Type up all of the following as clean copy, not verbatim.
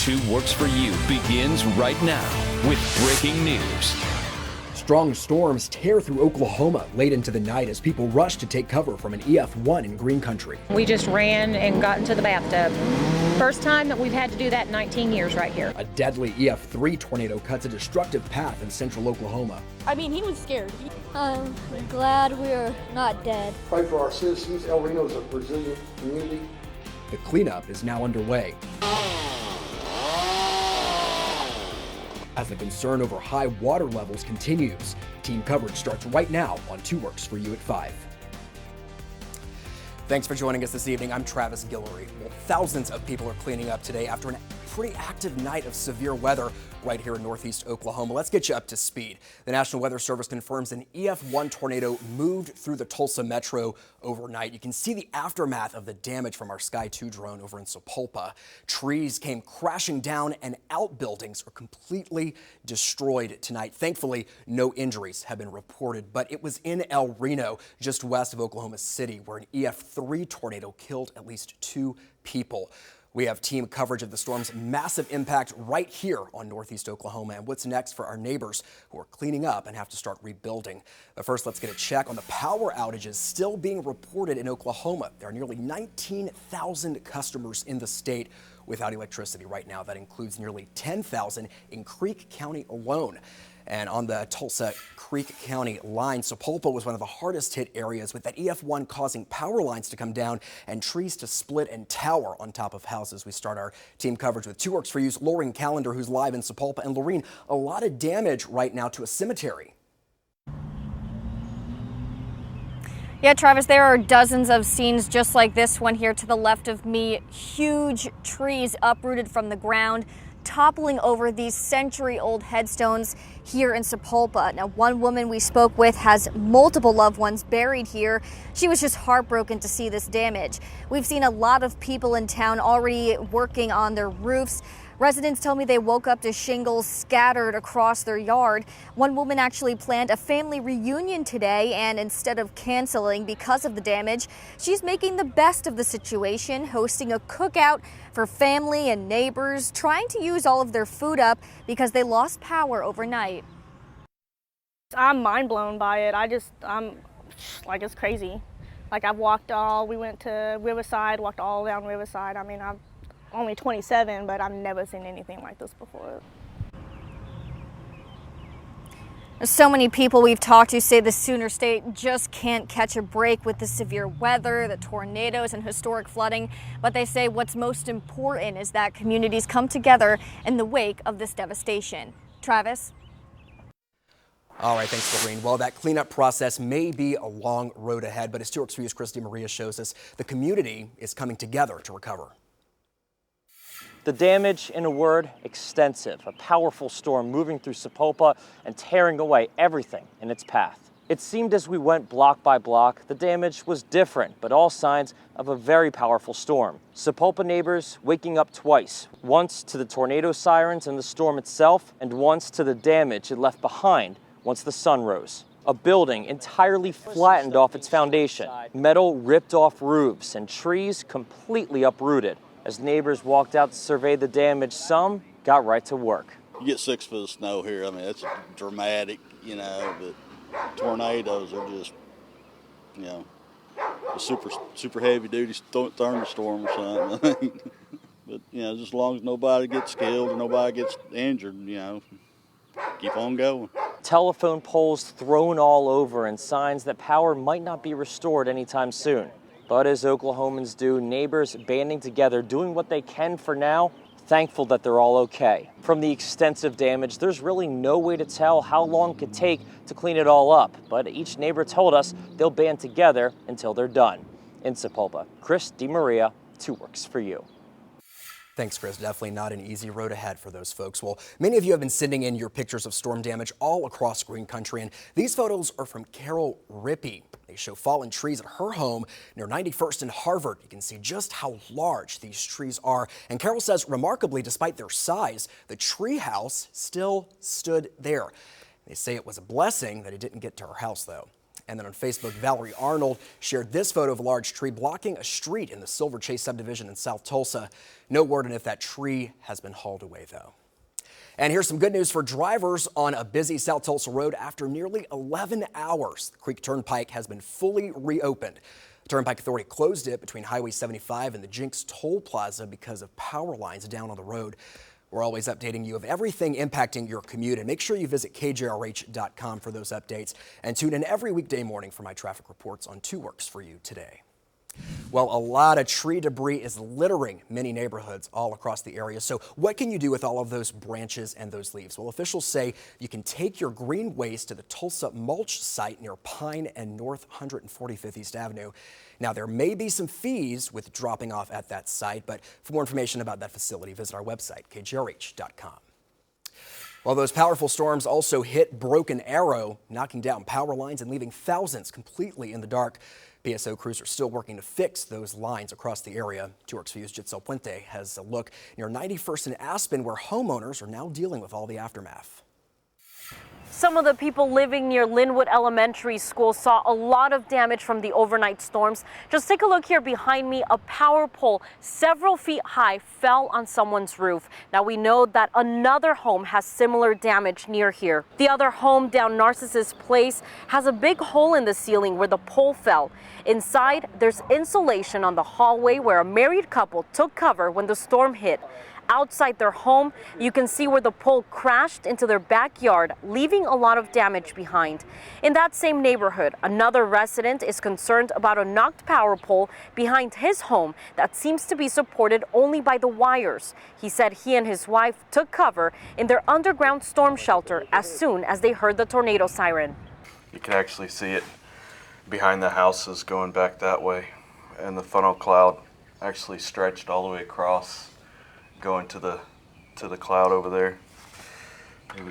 Two Works for You begins right now with breaking news. Strong storms tear through Oklahoma late into the night as people rush to take cover from an EF1 in green country. We just ran and got into the bathtub. First time that we've had to do that in 19 years right here. A deadly EF3 tornado cuts a destructive path in central Oklahoma. I mean, he was scared. I'm glad we're not dead. Pray for our citizens. El Reno is a resilient community. The cleanup is now underway. As the concern over high water levels continues, team coverage starts right now on 2 Works for You at 5. Thanks for joining us this evening. I'm Travis Guillory. Well, thousands of people are cleaning up today after a pretty active night of severe weather right here in northeast Oklahoma. Let's get you up to speed. The National Weather Service confirms an EF1 tornado moved through the Tulsa metro overnight. You can see the aftermath of the damage from our Sky 2 drone over in Sapulpa. Trees came crashing down and outbuildings are completely destroyed tonight. Thankfully, no injuries have been reported, but it was in El Reno, just west of Oklahoma City, where an EF3 tornado killed at least 2 people. We have team coverage of the storm's massive impact right here on northeast Oklahoma and what's next for our neighbors who are cleaning up and have to start rebuilding. But first, let's get a check on the power outages still being reported in Oklahoma. There are nearly 19,000 customers in the state without electricity right now. That includes nearly 10,000 in Creek County alone. And on the Tulsa Creek County line, Sapulpa was one of the hardest hit areas, with that EF1 causing power lines to come down and trees to split and tower on top of houses. We start our team coverage with 2 Works for You's Laureen Callender, who's live in Sapulpa. And Laureen, a lot of damage right now to a cemetery. Yeah, Travis, there are dozens of scenes just like this one here to the left of me. Huge trees uprooted from the ground, toppling over these century-old headstones here in Sapulpa. Now, one woman we spoke with has multiple loved ones buried here. She was just heartbroken to see this damage. We've seen a lot of people in town already working on their roofs. Residents tell me they woke up to shingles scattered across their yard. One woman actually planned a family reunion today, and instead of canceling because of the damage, she's making the best of the situation, hosting a cookout for family and neighbors, trying to use all of their food up because they lost power overnight. I'm mind blown by it. I'm like, it's crazy. Like, we went to Riverside, walked all down Riverside. I mean, I'm only 27, but I've never seen anything like this before. So many people we've talked to say the Sooner State just can't catch a break with the severe weather, the tornadoes, and historic flooding. But they say what's most important is that communities come together in the wake of this devastation. Travis? All right, thanks, Laureen. Well, that cleanup process may be a long road ahead, but as 2 Works for You's Christy Maria shows us, the community is coming together to recover. The damage, in a word, extensive. A powerful storm moving through Sapulpa and tearing away everything in its path. It seemed as we went block by block, the damage was different, but all signs of a very powerful storm. Sapulpa neighbors waking up twice, once to the tornado sirens and the storm itself, and once to the damage it left behind once the sun rose. A building entirely flattened off its foundation, metal ripped off roofs, and trees completely uprooted. As neighbors walked out to survey the damage, some got right to work. You get 6 foot of snow here. I mean, it's dramatic, but tornadoes are just, a super heavy duty thunderstorm or something. But, just as long as nobody gets killed or nobody gets injured, keep on going. Telephone poles thrown all over and signs that power might not be restored anytime soon. But as Oklahomans do, neighbors banding together, doing what they can for now, thankful that they're all okay. From the extensive damage, there's really no way to tell how long it could take to clean it all up. But each neighbor told us they'll band together until they're done. In Sapulpa, Chris DeMaria, 2 Works for You. Thanks, Chris. Definitely not an easy road ahead for those folks. Well, many of you have been sending in your pictures of storm damage all across green country, and these photos are from Carol Rippey. They show fallen trees at her home near 91st and Harvard. You can see just how large these trees are. And Carol says, remarkably, despite their size, the tree house still stood there. They say it was a blessing that it didn't get to her house, though. And then on Facebook, Valerie Arnold shared this photo of a large tree blocking a street in the Silver Chase subdivision in South Tulsa. No word on if that tree has been hauled away, though. And here's some good news for drivers on a busy South Tulsa road. After nearly 11 hours, the Creek Turnpike has been fully reopened. The Turnpike Authority closed it between Highway 75 and the Jinx Toll Plaza because of power lines down on the road. We're always updating you of everything impacting your commute, and make sure you visit KJRH.com for those updates and tune in every weekday morning for my traffic reports on 2 Works for You today. Well, a lot of tree debris is littering many neighborhoods all across the area. So what can you do with all of those branches and those leaves? Well, officials say you can take your green waste to the Tulsa mulch site near Pine and North 145th East Avenue. Now, there may be some fees with dropping off at that site, but for more information about that facility, visit our website, kjrh.com. Well, those powerful storms also hit Broken Arrow, knocking down power lines and leaving thousands completely in the dark. PSO crews are still working to fix those lines across the area. 2 Works for You's Giselle Puente has a look near 91st and Aspen, where homeowners are now dealing with all the aftermath. Some of the people living near Linwood Elementary School saw a lot of damage from the overnight storms. Just take a look here behind me. A power pole several feet high fell on someone's roof. Now we know that another home has similar damage near here. The other home down Narcissus Place has a big hole in the ceiling where the pole fell. Inside, there's insulation on the hallway where a married couple took cover when the storm hit. Outside their home, you can see where the pole crashed into their backyard, leaving a lot of damage behind. In that same neighborhood, another resident is concerned about a knocked power pole behind his home that seems to be supported only by the wires. He said he and his wife took cover in their underground storm shelter as soon as they heard the tornado siren. You can actually see it behind the houses going back that way, and the funnel cloud actually stretched all the way across, going to the cloud over there. It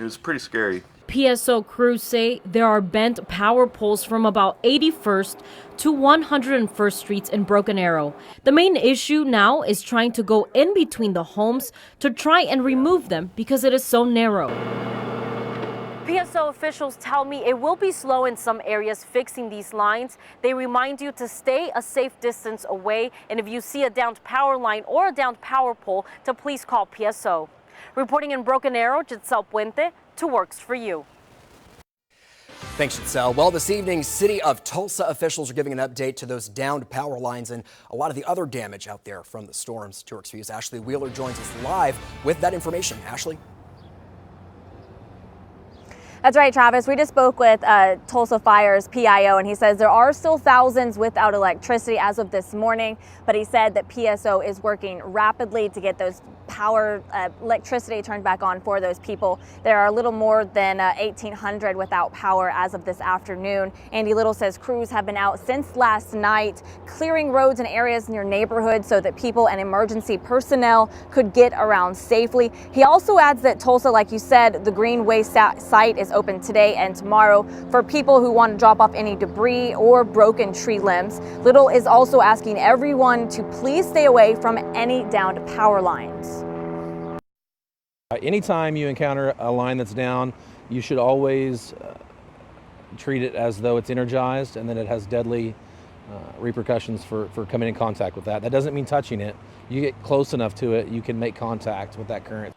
was pretty scary. PSO crews say there are bent power poles from about 81st to 101st Streets in Broken Arrow. The main issue now is trying to go in between the homes to try and remove them because it is so narrow. PSO officials tell me it will be slow in some areas fixing these lines. They remind you to stay a safe distance away, and if you see a downed power line or a downed power pole, to please call PSO. Reporting in Broken Arrow, Giselle Puente, 2 Works for You. Thanks, Giselle. Well, this evening, City of Tulsa officials are giving an update to those downed power lines and a lot of the other damage out there from the storms. 2 Works for You's Ashley Wheeler joins us live with that information. Ashley? That's right, Travis. We just spoke with Tulsa Fire's PIO, and he says there are still thousands without electricity as of this morning, but he said that PSO is working rapidly to get those electricity turned back on for those people. There are a little more than 1,800 without power as of this afternoon. Andy Little says crews have been out since last night, clearing roads and areas near neighborhoods so that people and emergency personnel could get around safely. He also adds that Tulsa, like you said, the Green Waste site is open today and tomorrow for people who want to drop off any debris or broken tree limbs. Little is also asking everyone to please stay away from any downed power lines. Anytime you encounter a line that's down, you should always treat it as though it's energized and that it has deadly repercussions for coming in contact with that. That doesn't mean touching it. You get close enough to it, you can make contact with that current.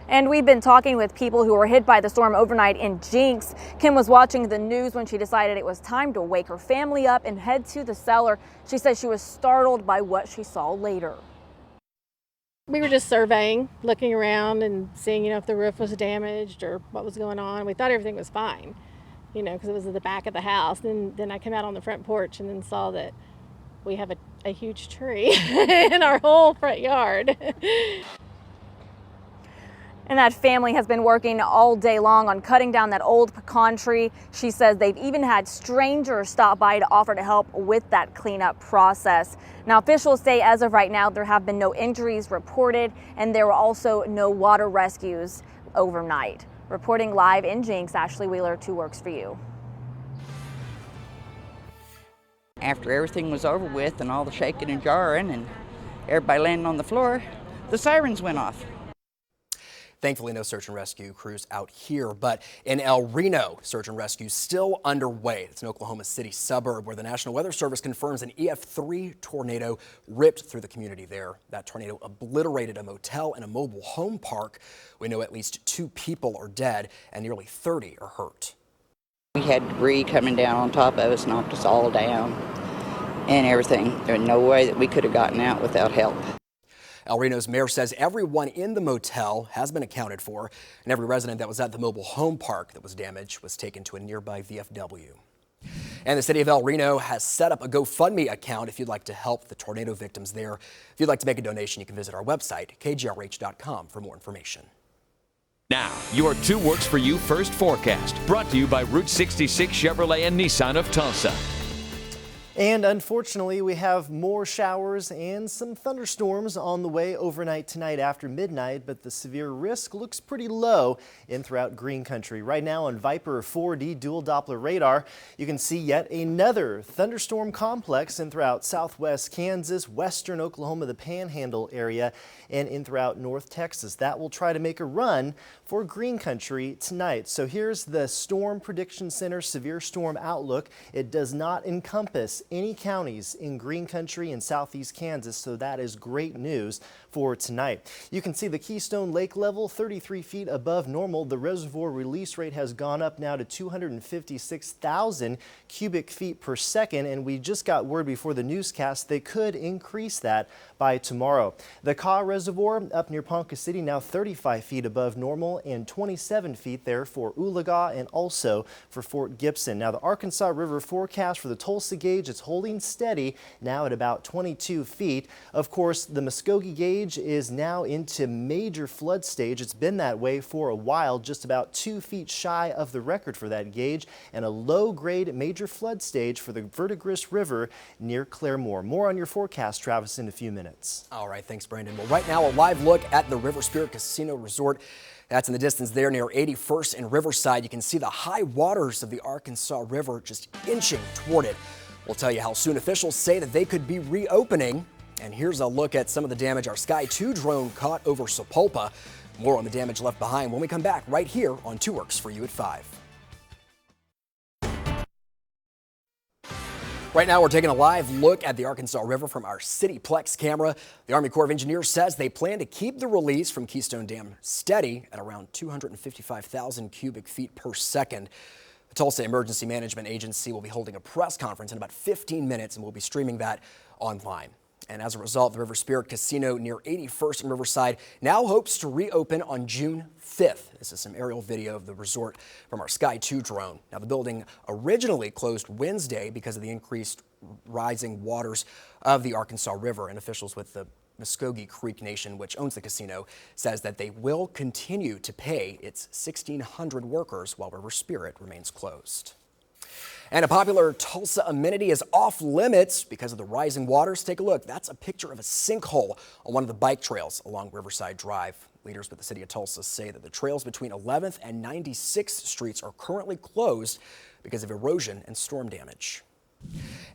And we've been talking with people who were hit by the storm overnight in Jinx. Kim was watching the news when she decided it was time to wake her family up and head to the cellar. She said she was startled by what she saw later. We were just surveying, looking around and seeing, if the roof was damaged or what was going on. We thought everything was fine, because it was at the back of the house. Then I came out on the front porch and then saw that we have a huge tree in our whole front yard. And that family has been working all day long on cutting down that old pecan tree. She says they've even had strangers stop by to offer to help with that cleanup process. Now, officials say as of right now, there have been no injuries reported, and there were also no water rescues overnight. Reporting live in Jinx, Ashley Wheeler, 2 Works for You. After everything was over with and all the shaking and jarring and everybody landing on the floor, the sirens went off. Thankfully, no search and rescue crews out here, but in El Reno, search and rescue still underway. It's an Oklahoma City suburb where the National Weather Service confirms an EF3 tornado ripped through the community there. That tornado obliterated a motel and a mobile home park. We know at least 2 people are dead and nearly 30 are hurt. We had debris coming down on top of us, knocked us all down and everything. There was no way that we could have gotten out without help. El Reno's mayor says everyone in the motel has been accounted for, and every resident that was at the mobile home park that was damaged was taken to a nearby VFW. And the city of El Reno has set up a GoFundMe account if you'd like to help the tornado victims there. If you'd like to make a donation, you can visit our website, kgrh.com, for more information. Now, your 2 Works For You first forecast, brought to you by Route 66 Chevrolet and Nissan of Tulsa. And unfortunately, we have more showers and some thunderstorms on the way overnight tonight after midnight, but the severe risk looks pretty low in throughout green country. Right now on Viper 4D dual Doppler radar, you can see yet another thunderstorm complex in throughout southwest Kansas, western Oklahoma, the Panhandle area, and in throughout North Texas. That will try to make a run for green country tonight. So here's the Storm Prediction Center severe storm outlook. It does not encompass any counties in green country in southeast Kansas, so that is great news for tonight. You can see the Keystone Lake level 33 feet above normal. The reservoir release rate has gone up now to 256,000 cubic feet per second, and we just got word before the newscast they could increase that by tomorrow. The Kaw Reservoir up near Ponca City now 35 feet above normal and 27 feet there for Oulaga and also for Fort Gibson. Now the Arkansas River forecast for the Tulsa gauge, it's holding steady now at about 22 feet. Of course, the Muskogee gauge is now into major flood stage. It's been that way for a while, just about 2 feet shy of the record for that gauge, and a low-grade major flood stage for the Verdigris River near Claremore. More on your forecast, Travis, in a few minutes. All right, thanks, Brandon. Well, right now, a live look at the River Spirit Casino Resort. That's in the distance there near 81st and Riverside. You can see the high waters of the Arkansas River just inching toward it. We'll tell you how soon officials say that they could be reopening. And here's a look at some of the damage our Sky 2 drone caught over Sapulpa. More on the damage left behind when we come back right here on 2 Works For You at 5. Right now, we're taking a live look at the Arkansas River from our CityPlex camera. The Army Corps of Engineers says they plan to keep the release from Keystone Dam steady at around 255,000 cubic feet per second. The Tulsa Emergency Management Agency will be holding a press conference in about 15 minutes, and we'll be streaming that online. And as a result, the River Spirit Casino near 81st and Riverside now hopes to reopen on June 5th. This is some aerial video of the resort from our Sky 2 drone. Now, the building originally closed Wednesday because of the increased rising waters of the Arkansas River, and officials with the Muskogee Creek Nation, which owns the casino, says that they will continue to pay its 1,600 workers while River Spirit remains closed. And a popular Tulsa amenity is off limits because of the rising waters. Take a look. That's a picture of a sinkhole on one of the bike trails along Riverside Drive. Leaders with the city of Tulsa say that the trails between 11th and 96th Streets are currently closed because of erosion and storm damage.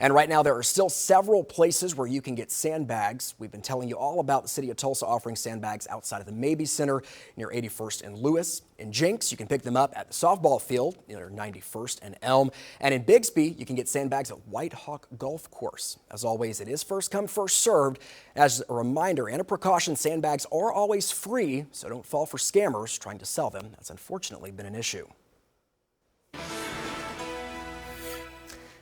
And right now, there are still several places where you can get sandbags. We've been telling you all about the city of Tulsa offering sandbags outside of the Mabee Center near 81st and Lewis. In Jenks, you can pick them up at the softball field near 91st and Elm. And in Bixby, you can get sandbags at White Hawk Golf Course. As always, it is first come, first served. As a reminder and a precaution, sandbags are always free, so don't fall for scammers trying to sell them. That's unfortunately been an issue.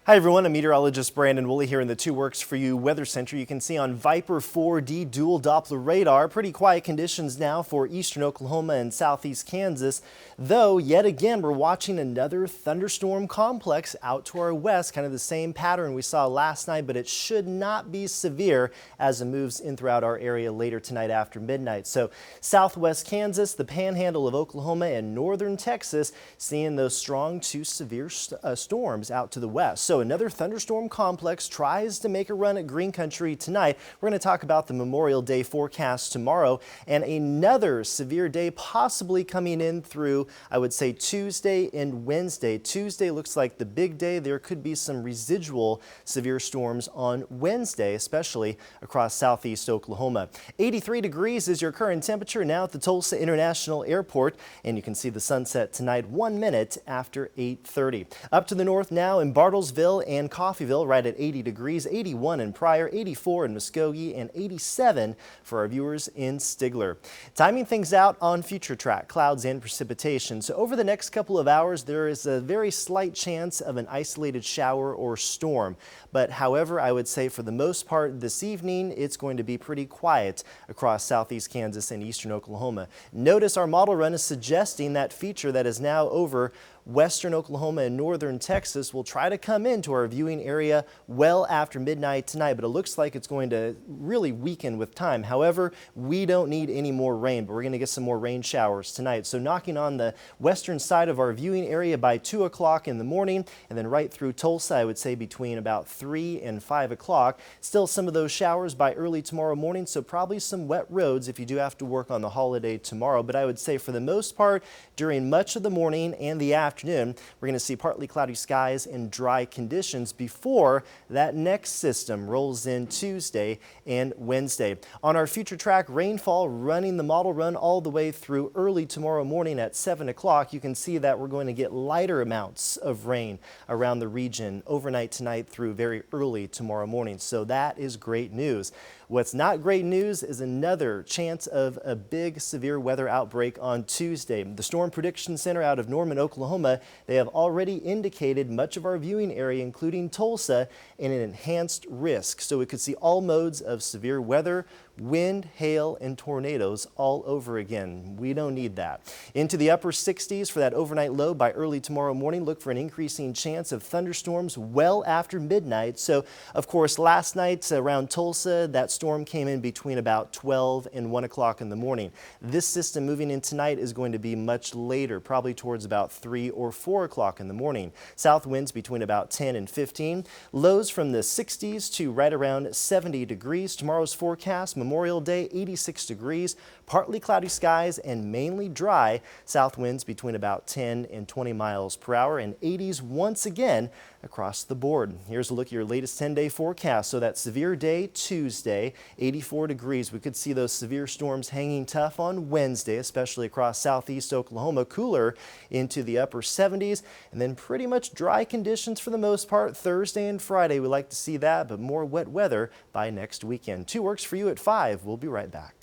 Hi everyone, I'm meteorologist Brandon Woolley here in the 2 Works For You Weather Center. You can see on Viper 4D dual Doppler radar, pretty quiet conditions now for eastern Oklahoma and southeast Kansas, though yet again we're watching another thunderstorm complex out to our west, kind of the same pattern we saw last night, but it should not be severe as it moves in throughout our area later tonight after midnight. So southwest Kansas, the Panhandle of Oklahoma, and northern Texas seeing those strong to severe storms out to the west. So another thunderstorm complex tries to make a run at green country tonight. We're going to talk about the Memorial Day forecast tomorrow and another severe day possibly coming in through, I would say, Tuesday and Wednesday. Tuesday looks like the big day. There could be some residual severe storms on Wednesday, especially across southeast Oklahoma. 83 degrees is your current temperature now at the Tulsa International Airport, and you can see the sunset tonight 1 minute after 8:30. Up to the north now in Bartlesville and Coffeyville, right at 80 degrees, 81 in Pryor, 84 in Muskogee, and 87 for our viewers in Stigler. Timing things out on future track, clouds and precipitation. So over the next couple of hours, there is a very slight chance of an isolated shower or storm. But however, I would say for the most part this evening, it's going to be pretty quiet across southeast Kansas and eastern Oklahoma. Notice our model run is suggesting that feature that is now over western Oklahoma and northern Texas will try to come into our viewing area well after midnight tonight, but it looks like it's going to really weaken with time. However, we don't need any more rain, but we're going to get some more rain showers tonight. So knocking on the western side of our viewing area by 2 o'clock in the morning, and then right through Tulsa, I would say between about 3 and 5 o'clock. Still some of those showers by early tomorrow morning, so probably some wet roads if you do have to work on the holiday tomorrow. But I would say for the most part, during much of the morning and the afternoon, we're going to see partly cloudy skies and dry conditions before that next system rolls in Tuesday and Wednesday. On our future track, rainfall running the model run all the way through early tomorrow morning at 7 o'clock. You can see that we're going to get lighter amounts of rain around the region overnight tonight through very early tomorrow morning. So that is great news. What's not great news is another chance of a big severe weather outbreak on Tuesday. The Storm Prediction Center out of Norman, Oklahoma, they have already indicated much of our viewing area, including Tulsa, in an enhanced risk. So we could see all modes of severe weather, wind, hail, and tornadoes all over again. We don't need that. Into the upper 60s for that overnight low by early tomorrow morning. Look for an increasing chance of thunderstorms well after midnight. So, of course, last night around Tulsa, that storm came in between about 12 and 1 o'clock in the morning. This system moving in tonight is going to be much later, probably towards about 3 or 4 o'clock in the morning. South winds between about 10 and 15. Lows from the 60s to right around 70 degrees. Tomorrow's forecast, Memorial Day, 86 degrees, partly cloudy skies and mainly dry. South winds between about 10 and 20 miles per hour, and 80s once again across the board. Here's a look at your latest 10-day forecast. So that severe day Tuesday, 84 degrees. We could see those severe storms hanging tough on Wednesday, especially across southeast Oklahoma. Cooler into the upper 70s, and then pretty much dry conditions for the most part Thursday and Friday. We like to see that, but more wet weather by next weekend. 2 works for you at 5. We'll be right back.